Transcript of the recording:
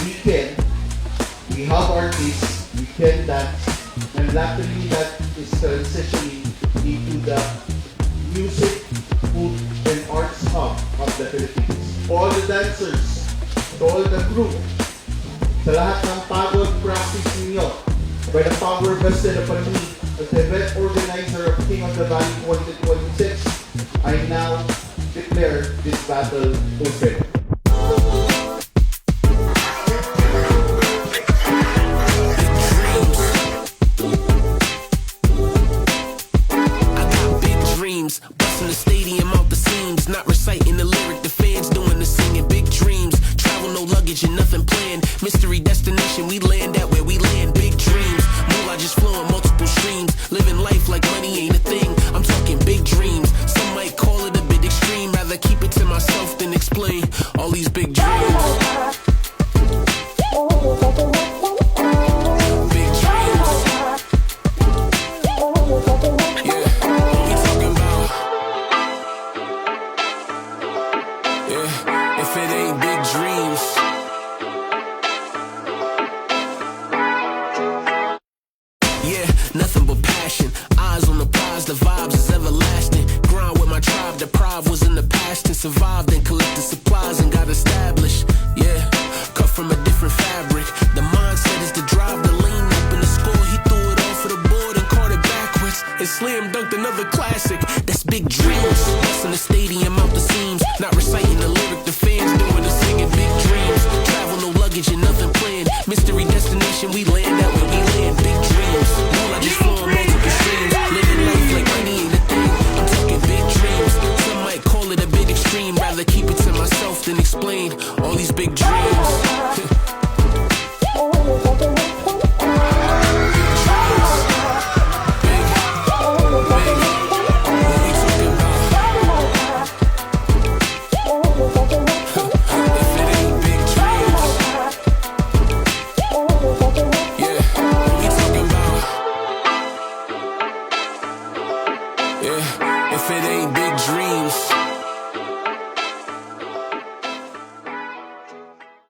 we have artists, we can dance, and luckily that is transitioning into the music, food, and arts hub of the Philippines. All the dancers, to all the crew, sa lahat ng pagod practice ninyo, by the power vested upon me as the event organizer of King of the Valley 2026, I now declare this battle open. Busting the stadium out the seams, not reciting the lyric, the fans doing the singing. Big dreams, travel no luggage and nothing planned. Mystery destination, we land at where we land. Big dreams, moolah just flowing multiple streams. Living life like money ain't a thing. I'm talking big dreams. Some might call it a bit extreme. Rather keep it to myself than explain all these big dreams. If it ain't big dreams, yeah, nothing but passion. Eyes on the prize, the vibes is everlasting. Grind with my tribe, the pride was in the past and survived and collected supplies and got established. Yeah, cut from a different fabric. The mindset is to drive the lane, open the score. He threw it off for the board and caught it backwards and slam dunked another classic. That's big dreams. Busting the stadium out the seams, not reciting the lyric. The fans doing the singing. Big dreams, travel no luggage and nothing planned. Mystery destination, we land out where we land. Big dreams, all I just flow multiple streams. Living life like money ain't a thing. I'm talking big dreams. Some might call it a bit extreme. Rather keep it to myself than explain all these big dreams. If it ain't big dreams.